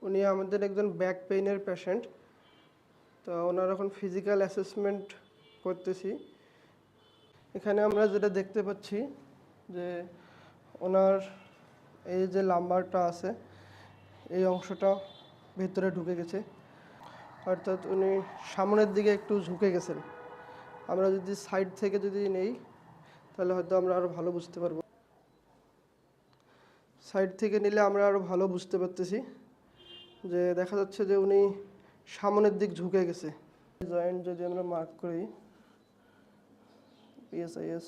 উনি আমাদের একজন ব্যাক পেইনের পেশেন্ট। তো ওনার এখন ফিজিক্যাল অ্যাসেসমেন্ট করতেছি। এখানে আমরা যেটা দেখতে পাচ্ছি যে ওনার এই যে লাম্বারটা আছে এই অংশটা ভেতরে ঢুকে গেছে, অর্থাৎ উনি সামনের দিকে একটু ঝুঁকে গেছেন। আমরা যদি সাইড থেকে যদি নেই তাহলে হয়তো আমরা আরও ভালো বুঝতে পারবো। সাইড থেকে নিলে আমরা আরও ভালো বুঝতে পারতেছি যে দেখা যাচ্ছে যে উনি সামনের দিক ঝুঁকে গেছে। জয়েন্ট যদি আমরা মার্ক করি PSIS,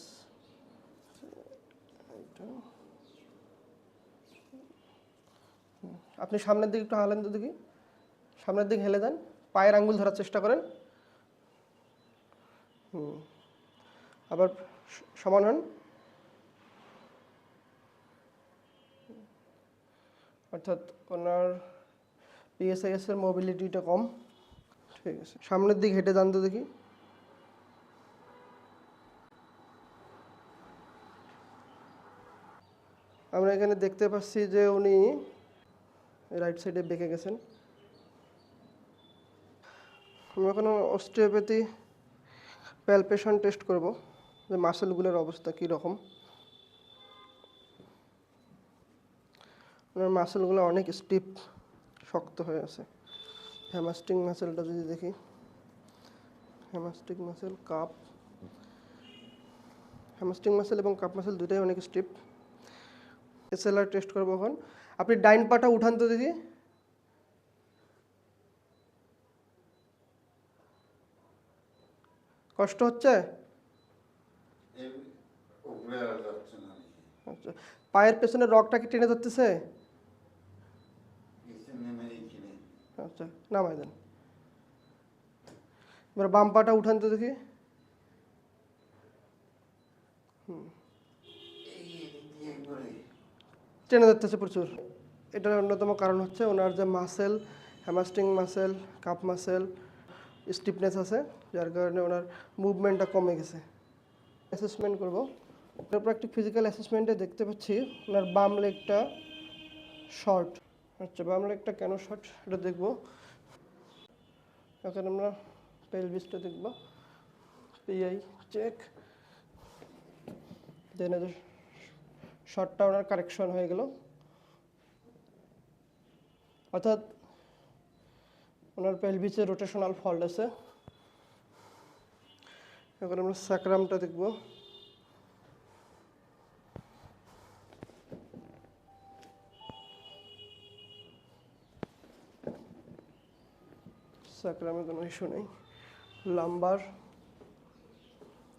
আপনি সামনের দিকে একটু হালেন তো দেখি, সামনের দিকে হেলে দেন, পায়ের আঙ্গুল ধরার চেষ্টা করেন। আবার সমান হন, অর্থাৎ ওনার PSIS এর মোবিলিটিটা কম। ঠিক আছে, সামনের দিক হেঁটে যান তো দেখি। আমরা এখানে দেখতে পাচ্ছি যে উনি রাইট সাইডে বেঁকে গেছেন। আমরা এখন অস্টিওপ্যাথি প্যালপেশন টেস্ট করব যে মাসেলগুলোর অবস্থা কী রকম। ওনার মাসেলগুলো অনেক স্টিফ, শক্ত হয়ে আছে। হ্যামাস্ট্রিং মাসেলটা যদি দেখি, হ্যামাস্ট্রিং মাসেল, কাপ, হ্যামাস্ট্রিং মাসেল এবং কাপ মাসেল দুটোই অনেক স্টিফ। SLR টেস্ট করবো এখন। আপনি ডাইন পাটা উঠান তো দেখি। কষ্ট হচ্ছে? আচ্ছা, পায়ের পেছনে রগটা কি টেনে ধরতেছে? আচ্ছা, নামাই দেন। এবার বাম পাটা উঠান তো দেখি। টেনে ধরতেছে প্রচুর। এটার অন্যতম কারণ হচ্ছে ওনার যে muscle, hamstring muscle, calf muscle stiffness আছে, যার কারণে ওনার মুভমেন্টটা কমে গেছে। অ্যাসেসমেন্ট করবো। তারপর একটি ফিজিক্যাল অ্যাসেসমেন্টে দেখতে পাচ্ছি ওনার বাম লেগটা শর্ট। আচ্ছা, বাম লেগটা কেন শর্ট এটা দেখবো। এখন আমরা পেলভিসটা দেখবো। PI চেক, দেন শর্টটা ওনার কারেকশন হয়ে গেল, অর্থাৎ ওনার পেলভিসে রোটেশনাল ফল্ট আছে। এখন আমরা স্যাক্রামটা দেখব। স্যাক্রামে কোনো ইস্যু নেই। লাম্বার,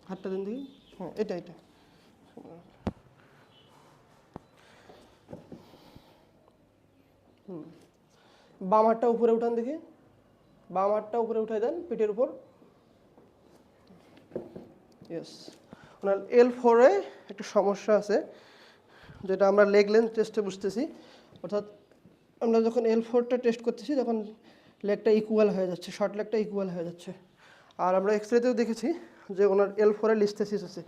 হাতটা দিন দেখি। হ্যাঁ, এটা বাম হাতটা উপরে উঠান দেখি। বাম হাতটা উপরে উঠাই দেন পিঠের উপর। ইয়েস, ওনার L4-এ একটা সমস্যা আছে, যেটা আমরা লেগ লেন্থ টেস্টে বুঝতেছি। অর্থাৎ আমরা যখন L4টা টেস্ট করতেছি তখন লেগটা ইকুয়াল হয়ে যাচ্ছে, শর্ট লেগটা ইকুয়াল হয়ে যাচ্ছে। আর আমরা এক্সরেতেও দেখেছি যে ওনার L4-এ লিস্থেসিস আছে,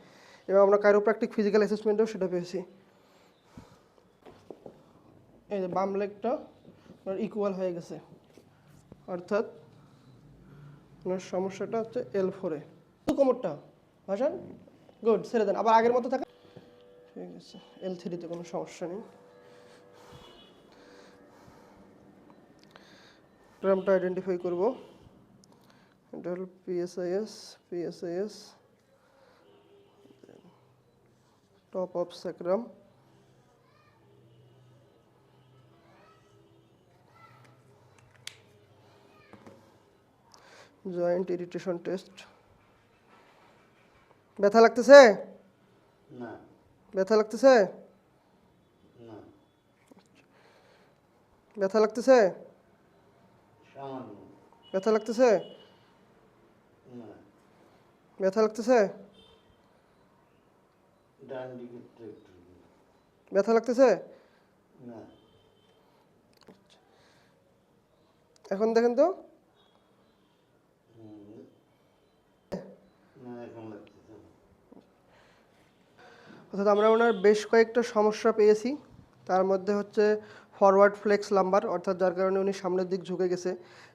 এবং আমরা কাইরোপ্র্যাকটিক ফিজিক্যাল অ্যাসেসমেন্টেও সেটা পেয়েছি। এই যে বাম লেগটা ওনার ইকুয়াল হয়ে গেছে, অর্থাৎ ওনার সমস্যাটা হচ্ছে L4-এ। কোমরটা ভাসান, গুড, ছেড়ে দেন, আবার আগের মতো থাকে। ঠিক আছে, L3-তে কোনো সমস্যা নেই। ট্রামটা আইডেন্টিফাই করব। এটা হল PSIS, top of sacrum, joint irritation test. ব্যথা লাগতেছে? না। ব্যথা লাগতেছে? না। ব্যথা লাগতেছে? সামান্য। ব্যথা লাগতেছে? না। ব্যথা লাগতেছে? ডান দিকে একটু। ব্যথা লাগতেছে? না। এখন দেখেন তো। না, এখন লাগতেছে। অর্থাৎ আমরা ওনার বেশ কয়েকটা সমস্যা পেয়েছি। তার মধ্যে হচ্ছে ফরওয়ার্ড ফ্লেক্স লাম্বার, অর্থাৎ যার কারণে উনি সামনের দিক ঝুঁকে গেছে।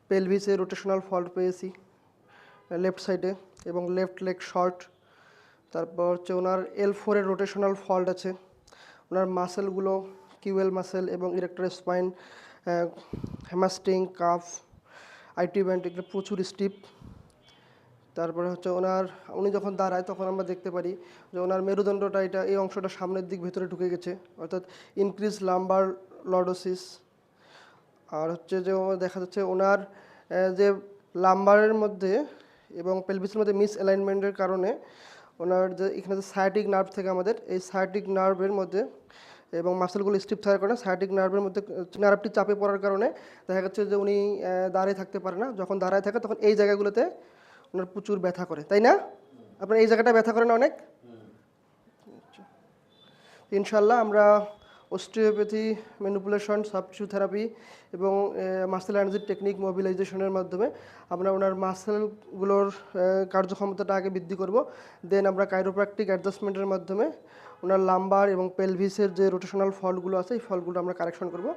পেলভিসে রোটেশনাল ফল্ট পেয়েছি লেফট সাইডে, এবং লেফট লেগ শর্ট। তারপর হচ্ছে ওনার L4-এর রোটেশনাল ফল্ট আছে। ওনার মাসেলগুলো কিউএল মাসেল এবং erector spine, hamstring, calf, IT band, এগুলো প্রচুর স্টিপ। তারপরে হচ্ছে উনি যখন দাঁড়ায় তখন আমরা দেখতে পারি যে ওনার মেরুদণ্ডটা এই অংশটা সামনের দিক ভেতরে ঢুকে গেছে, অর্থাৎ ইনক্রিজ লাম্বার লর্ডোসিস। আর হচ্ছে যে দেখা যাচ্ছে ওনার যে লাম্বারের মধ্যে এবং পেলভিসের মধ্যে মিস অ্যালাইনমেন্টের কারণে ওনার যে এখানে যে সায়াটিক নার্ভ থেকে আমাদের, এই সায়াটিক নার্ভের মধ্যে এবং মাসেলগুলো স্টিফ থাকার কারণে সায়াটিক নার্ভের মধ্যে নার্ভটি চাপে পড়ার কারণে দেখা যাচ্ছে যে উনি দাঁড়িয়ে থাকতে পারে না। যখন দাঁড়ায় থাকে তখন এই জায়গাগুলোতে ওনার প্রচুর ব্যথা করে, তাই না? আপনার এই জায়গাটা ব্যথা করে না অনেক? ইনশাল্লাহ আমরা অস্টিওপ্যাথি, ম্যানিপুলেশন, সফট টিস্যু থেরাপি এবং মাসেল এনার্জি টেকনিক মোবিলাইজেশনের মাধ্যমে আমরা ওনার মাসেলগুলোর কার্যক্ষমতাটা আগে বৃদ্ধি করব। দেন আমরা কাইরোপ্র্যাকটিক অ্যাডজাস্টমেন্টের মাধ্যমে ওনার লাম্বার এবং পেলভিসের যে রোটেশনাল ফল্টগুলো আছে এই ফল্টগুলো আমরা কারেকশন করব।